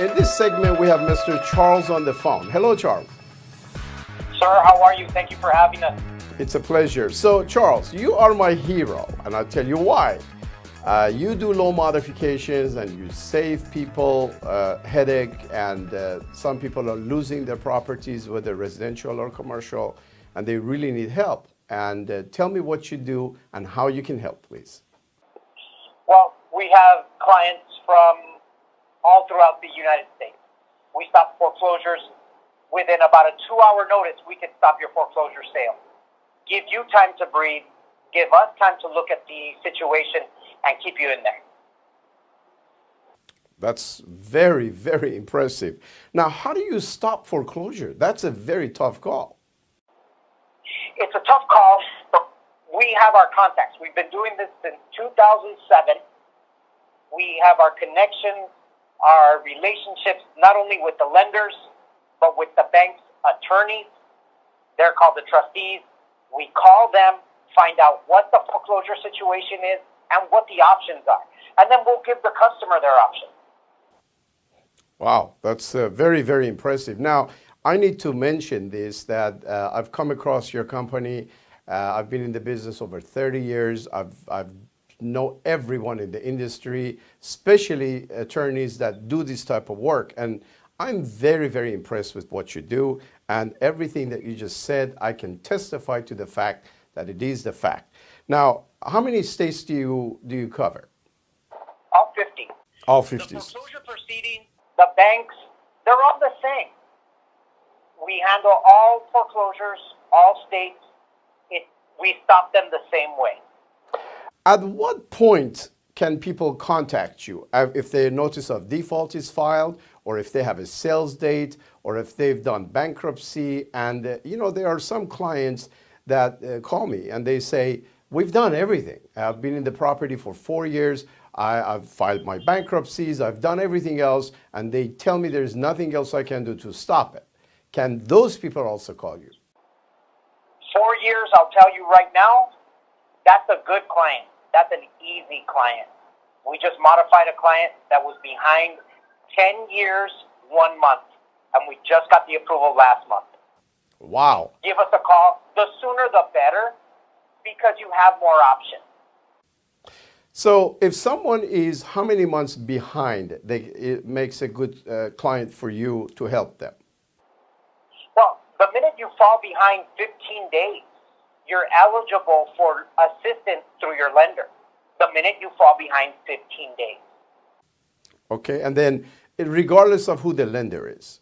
In this segment, we have Mr. Charles on the phone. Hello, Charles. Sir, how are you? Thank you for having us. It's a pleasure. So, Charles, you are my hero, and I'll tell you why. You do loan modifications and you save people headache, and some people are losing their properties, whether residential or commercial, and they really need help. And tell me what you do and how you can help, please. Well, we have clients from all throughout the United States. We stop foreclosures. Within about a 2-hour notice, we can stop your foreclosure sale. Give you time to breathe. Give us time to look at the situation and keep you in there. That's very, very impressive. Now, how do you stop foreclosure? That's a very tough call. It's a tough call, but we have our contacts. We've been doing this since 2007. We have our connections, our relationships, not only with the lenders, but with the bank's attorneys. They're called the trustees. We call them, find out what the foreclosure situation is and what the options are. And then we'll give the customer their option. Wow, that's very, very impressive. Now, I need to mention this, that I've come across your company. I've been in the business over 30 years. I've know everyone in the industry, especially attorneys that do this type of work. And I'm very, very impressed with what you do. And everything that you just said, I can testify to the fact that it is the fact. Now, how many states do you cover? All 50. All 50. The foreclosure proceedings, the banks, they're all the same. We handle all foreclosures, all states. We stop them the same way. At what point can people contact you? If their notice of default is filed, or if they have a sales date, or if they've done bankruptcy. And there are some clients that call me and they say, we've done everything. I've been in the property for 4 years. I've filed my bankruptcies. I've done everything else. And they tell me there's nothing else I can do to stop it. Can those people also call you? 4 years, I'll tell you right now, that's a good client. That's an easy client. We just modified a client that was behind 10 years, 1 month, and we just got the approval last month. Wow. Give us a call. The sooner the better, because you have more options. So if someone is how many months behind, it makes a good client for you to help them? Well, the minute you fall behind 15 days, you're eligible for assistance through your lender. The minute you fall behind 15 days. Okay, and then regardless of who the lender is?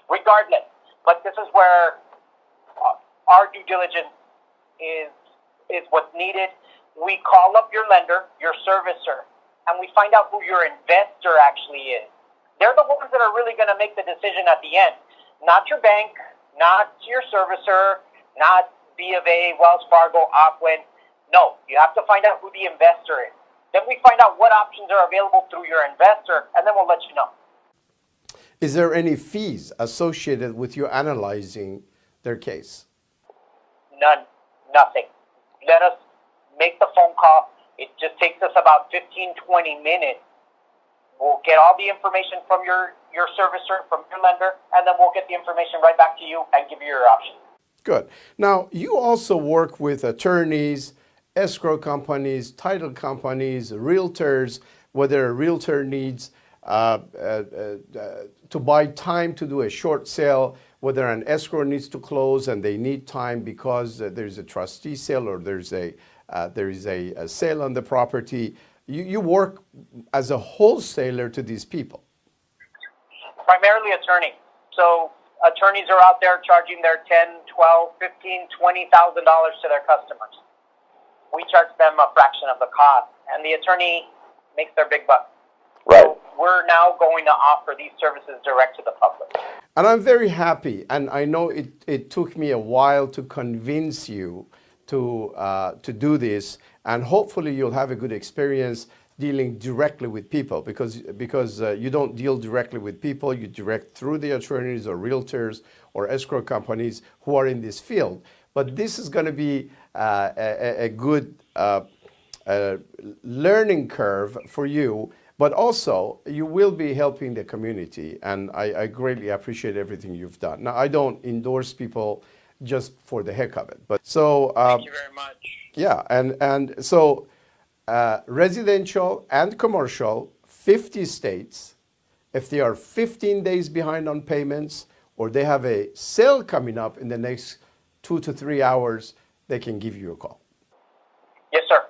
Regardless. But this is where our due diligence is what's needed. We call up your lender, your servicer, and we find out who your investor actually is. They're the ones that are really going to make the decision at the end. Not your bank, not your servicer, not B of A, Wells Fargo, Aquin. No, you have to find out who the investor is. Then we find out what options are available through your investor, and then we'll let you know. Is there any fees associated with you analyzing their case? None. Nothing. Let us make the phone call. It just takes us about 15, 20 minutes. We'll get all the information from your servicer, from your lender, and then we'll get the information right back to you and give you your option. Good. Now, you also work with attorneys, escrow companies, title companies, realtors, whether a realtor needs to buy time to do a short sale, whether an escrow needs to close and they need time because there's a trustee sale or there is a sale on the property. You work as a wholesaler to these people. Primarily attorney. So attorneys are out there charging their $10, $12, $15, $20,000 to their customers. We charge them a fraction of the cost, and the attorney makes their big bucks. Right. So we're now going to offer these services direct to the public. And I'm very happy, and I know it took me a while to convince you to do this, and hopefully you'll have a good experience dealing directly with people because you don't deal directly with people, you direct through the attorneys or realtors or escrow companies who are in this field. But this is going to be a good learning curve for you. but also you will be helping the community. And I greatly appreciate everything you've done. Now, I don't endorse people just for the heck of it. But so, Thank you very much. yeah, and so residential and commercial, 50 states, if they are 15 days behind on payments or they have a sale coming up in the next 2 to 3 hours, they can give you a call. Yes, sir.